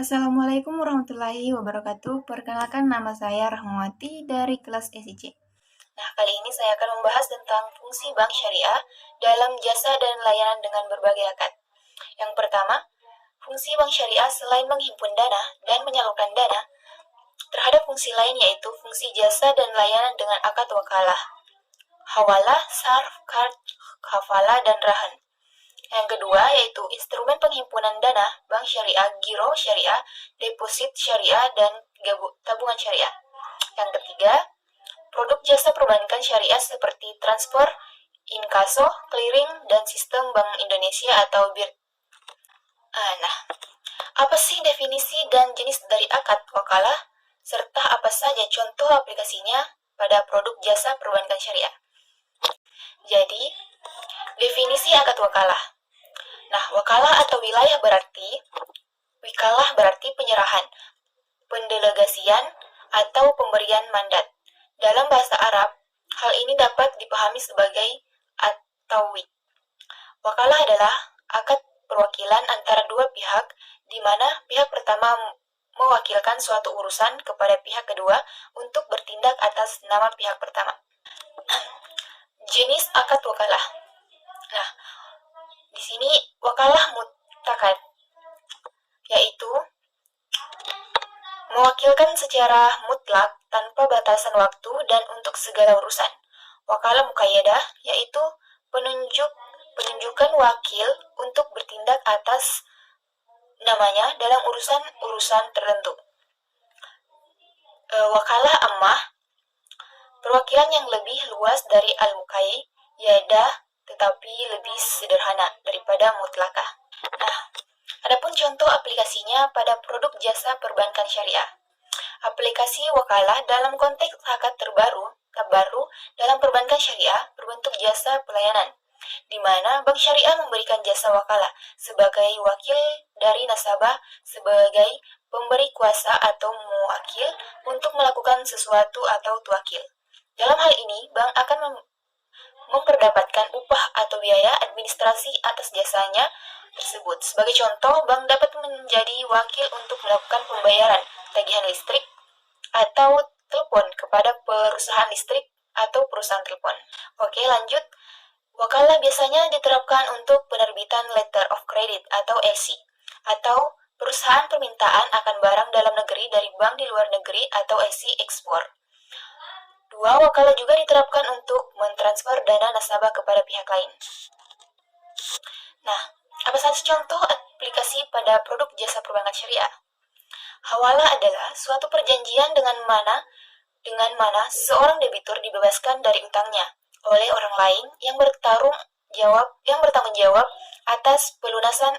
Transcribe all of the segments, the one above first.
Assalamualaikum warahmatullahi wabarakatuh. Perkenalkan, nama saya Rahmawati dari kelas SIC. Nah, kali ini saya akan membahas tentang fungsi bank syariah dalam jasa dan layanan dengan berbagai akad. Yang pertama, fungsi bank syariah selain menghimpun dana dan menyalurkan dana, terhadap fungsi lain yaitu fungsi jasa dan layanan dengan akad wakalah, hawalah, sarf, kard, kafalah, dan rahan. Yang kedua yaitu instrumen penghimpunan dana, bank syariah, giro syariah, deposit syariah, dan tabungan syariah. Yang ketiga, produk jasa perbankan syariah seperti transfer, inkaso, clearing, dan sistem Bank Indonesia atau BIR. Nah, apa sih definisi dan jenis dari akad wakalah, serta apa saja contoh aplikasinya pada produk jasa perbankan syariah? Jadi, definisi akad wakalah. Nah, wakalah atau wikalah berarti penyerahan, pendelegasian, atau pemberian mandat. Dalam bahasa Arab, hal ini dapat dipahami sebagai at-tawwid. Wakalah adalah akad perwakilan antara dua pihak, di mana pihak pertama mewakilkan suatu urusan kepada pihak kedua untuk bertindak atas nama pihak pertama. Jenis akad wakalah. Nah, di sini wakalah mutakad, yaitu mewakilkan secara mutlak tanpa batasan waktu dan untuk segala urusan. Wakalah muqayyadah, yaitu penunjukan wakil untuk bertindak atas namanya dalam urusan-urusan tertentu. Wakalah ammah, perwakilan yang lebih luas dari al-muqayyadah tetapi lebih sederhana daripada mutlakah. Nah, adapun contoh aplikasinya pada produk jasa perbankan syariah. Aplikasi wakalah dalam konteks akad terbaru dalam perbankan syariah berbentuk jasa pelayanan, di mana bank syariah memberikan jasa wakalah sebagai wakil dari nasabah sebagai pemberi kuasa atau muwakil untuk melakukan sesuatu atau tuwakil. Dalam hal ini, bank akan memperdapatkan upah atau biaya administrasi atas jasanya tersebut. Sebagai contoh, bank dapat menjadi wakil untuk melakukan pembayaran tagihan listrik atau telepon kepada perusahaan listrik atau perusahaan telepon. Oke, lanjut. Wakalah biasanya diterapkan untuk penerbitan letter of credit atau LC, atau perusahaan permintaan akan barang dalam negeri dari bank di luar negeri atau LC ekspor. Dua, wakalah juga diterapkan untuk mentransfer dana nasabah kepada pihak lain. Nah, apa saja contoh aplikasi pada produk jasa perbankan syariah? Hawalah adalah suatu perjanjian dengan mana seorang debitur dibebaskan dari utangnya oleh orang lain yang bertanggung jawab atas pelunasan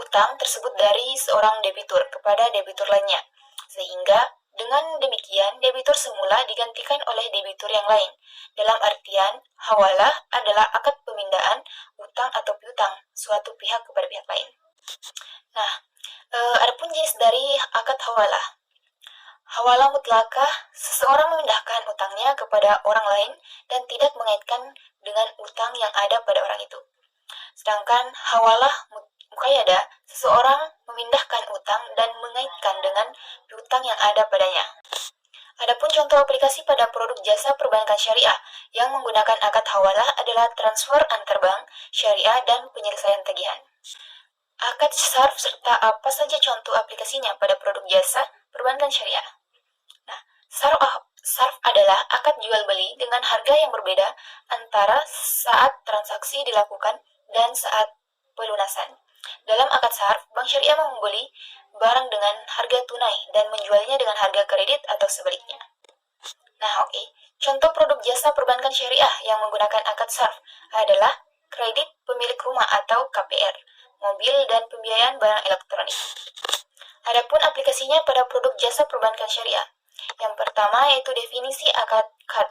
utang tersebut dari seorang debitur kepada debitur lainnya, sehingga dengan demikian, debitur semula digantikan oleh debitur yang lain. Dalam artian, hawalah adalah akad pemindahan utang atau piutang suatu pihak kepada pihak lain. Nah, adapun jenis dari akad hawalah. Hawalah mutlakah, seseorang memindahkan utangnya kepada orang lain dan tidak mengaitkan dengan utang yang ada pada orang itu. Sedangkan hawalah muqayyadah, seseorang memindahkan utang dan mengaitkan dengan piutang yang ada padanya. Adapun contoh aplikasi pada produk jasa perbankan syariah yang menggunakan akad hawalah adalah transfer antar bank syariah dan penyelesaian tagihan. Akad sarf serta apa saja contoh aplikasinya pada produk jasa perbankan syariah. Nah, sarf adalah akad jual beli dengan harga yang berbeda antara saat transaksi dilakukan dan saat pelunasan. Dalam akad sarf, bank syariah membeli barang dengan harga tunai dan menjualnya dengan harga kredit atau sebaliknya. Nah, oke. Contoh produk jasa perbankan syariah yang menggunakan akad sarf adalah kredit pemilik rumah atau KPR, mobil, dan pembiayaan barang elektronik. Adapun aplikasinya pada produk jasa perbankan syariah. Yang pertama yaitu definisi akad kard.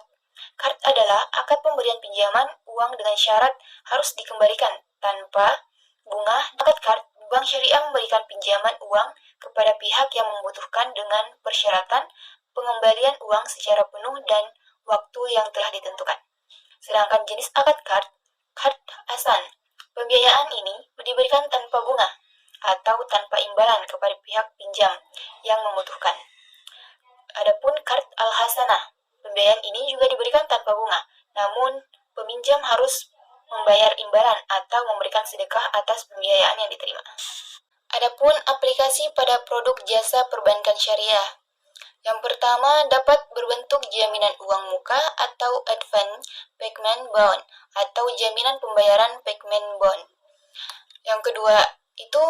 Kard adalah akad pemberian pinjaman uang dengan syarat harus dikembalikan tanpa bunga. Akad kard, bank syariah memberikan pinjaman uang kepada pihak yang membutuhkan dengan persyaratan pengembalian uang secara penuh dan waktu yang telah ditentukan. Sedangkan jenis akad kard hasan, pembiayaan ini diberikan tanpa bunga atau tanpa imbalan kepada pihak pihak pinjam yang membutuhkan. Adapun qard al-hasanah, pembiayaan ini juga diberikan tanpa bunga, namun peminjam harus membayar imbalan atau memberikan sedekah atas pembiayaan yang diterima. Adapun aplikasi pada produk jasa perbankan syariah. Yang pertama dapat berbentuk jaminan uang muka atau advance payment bond atau jaminan pembayaran payment bond. Yang kedua itu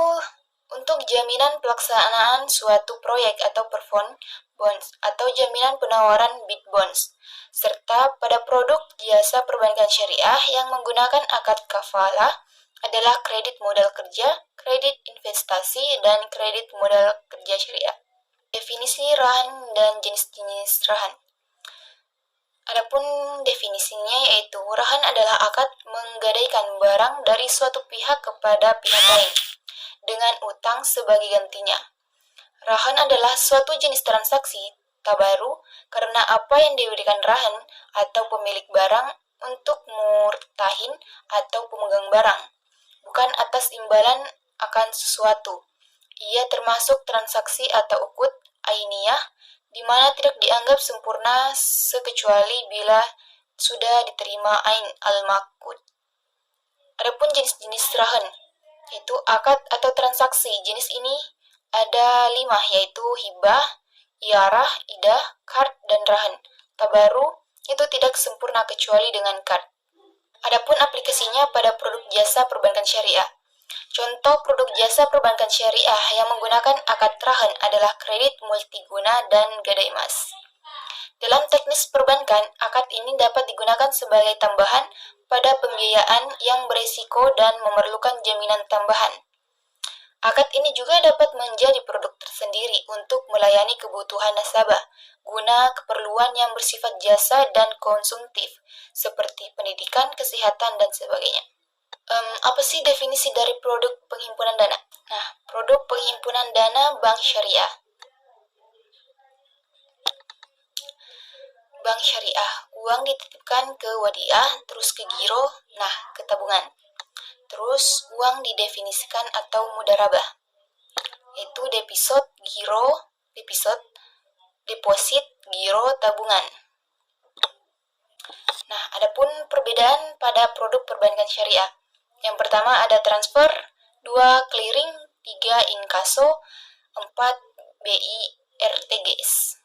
untuk jaminan pelaksanaan suatu proyek atau perform bonds atau jaminan penawaran bid bonds, serta pada produk jasa perbankan syariah yang menggunakan akad kafalah adalah kredit modal kerja, kredit investasi, dan kredit modal kerja syariah. Definisi rahan dan jenis-jenis rahan. Adapun definisinya yaitu rahan adalah akad menggadaikan barang dari suatu pihak kepada pihak lain dengan utang sebagai gantinya. Rahan adalah suatu jenis transaksi tabaru karena apa yang diberikan rahan atau pemilik barang untuk murtahin atau pemegang barang, bukan atas imbalan akan sesuatu. Ia termasuk transaksi atau ukut ainiyah di mana tidak dianggap sempurna sekecuali bila sudah diterima ain al-maqud. Adapun jenis-jenis rahan, yaitu akad atau transaksi. Jenis ini ada 5, yaitu hibah, iarah, idah, qard, dan rahan. Tabaru itu tidak sempurna kecuali dengan qard. Adapun aplikasinya pada produk jasa perbankan syariah. Contoh produk jasa perbankan syariah yang menggunakan akad rahan adalah kredit multiguna dan gadai emas. Dalam teknis perbankan, akad ini dapat digunakan sebagai tambahan pada pembiayaan yang beresiko dan memerlukan jaminan tambahan. Akad ini juga dapat menjadi produk tersendiri untuk melayani kebutuhan nasabah guna keperluan yang bersifat jasa dan konsumtif seperti pendidikan, kesehatan, dan sebagainya. Apa sih definisi dari produk penghimpunan dana? Nah, produk penghimpunan dana bank syariah. Bank syariah, uang dititipkan ke wadiah, terus ke giro, nah ke tabungan. Terus uang didefinisikan atau mudarabah, yaitu deposit, deposit, giro, tabungan. Nah, adapun perbedaan pada produk perbankan syariah. Yang pertama ada transfer, 2 clearing, 3 inkaso, 4 BIRTGS.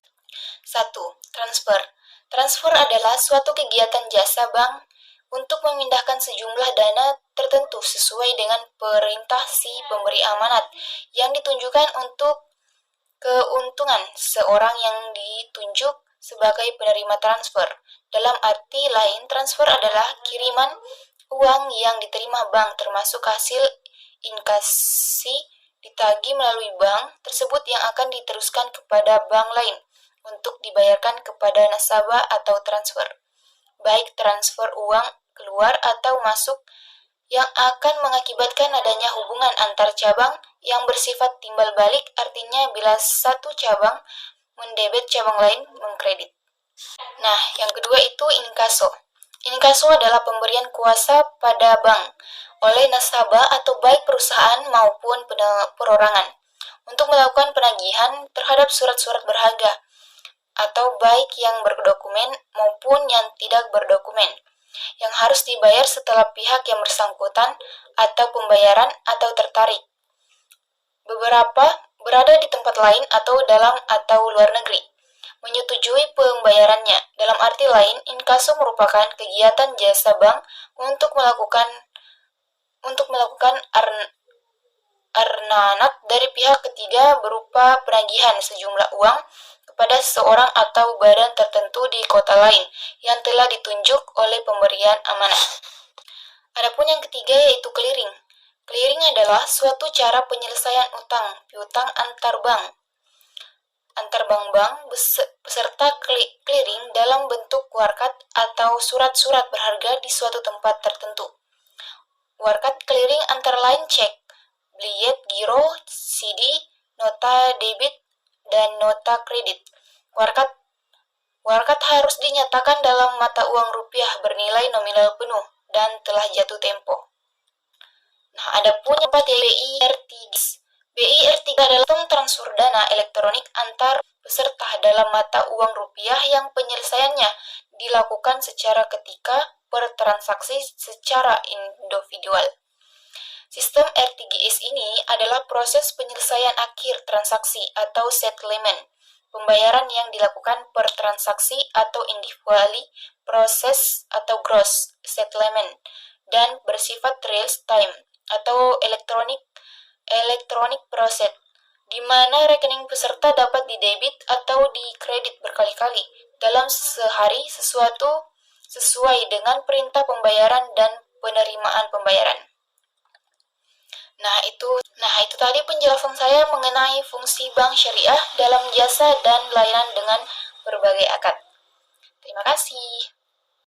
1. Transfer. Transfer adalah suatu kegiatan jasa bank untuk memindahkan sejumlah dana tertentu sesuai dengan perintah si pemberi amanat yang ditunjukkan untuk keuntungan seorang yang ditunjuk sebagai penerima transfer. Dalam arti lain, transfer adalah kiriman uang yang diterima bank termasuk hasil inkasi ditagih melalui bank tersebut yang akan diteruskan kepada bank lain untuk dibayarkan kepada nasabah atau transfer. Baik transfer uang keluar atau masuk yang akan mengakibatkan adanya hubungan antar cabang yang bersifat timbal balik, artinya bila satu cabang mendebet cabang lain mengkredit. Nah, yang kedua itu inkaso. Inkaso adalah pemberian kuasa pada bank oleh nasabah atau baik perusahaan maupun perorangan untuk melakukan penagihan terhadap surat-surat berharga atau baik yang berdokumen maupun yang tidak berdokumen yang harus dibayar setelah pihak yang bersangkutan atau pembayaran atau tertarik. Beberapa berada di tempat lain atau dalam atau luar negeri menyetujui pembayarannya. Dalam arti lain, inkaso merupakan kegiatan jasa bank untuk melakukan arnanat dari pihak ketiga berupa penagihan sejumlah uang kepada seseorang atau badan tertentu di kota lain yang telah ditunjuk oleh pemberian amanah. Adapun yang ketiga yaitu clearing. Clearing adalah suatu cara penyelesaian utang piutang antar bank beserta clearing dalam bentuk warkat atau surat-surat berharga di suatu tempat tertentu. Warkat clearing antara lain cek, billet, giro, CD, nota debit, dan nota kredit. Warkat harus dinyatakan dalam mata uang rupiah bernilai nominal penuh dan telah jatuh tempo. Nah, adapun yang keempat BIRTGS. BIRTGS adalah transfer dana elektronik antar peserta dalam mata uang rupiah yang penyelesaiannya dilakukan secara ketika per transaksi secara individual. Sistem RTGS ini adalah proses penyelesaian akhir transaksi atau settlement, pembayaran yang dilakukan per transaksi atau individually proses atau gross settlement, dan bersifat real time atau electronic process, di mana rekening peserta dapat didebit atau dikredit berkali-kali dalam sehari sesuai dengan perintah pembayaran dan penerimaan pembayaran. Nah, itu tadi penjelasan saya mengenai fungsi bank syariah dalam jasa dan layanan dengan berbagai akad. Terima kasih.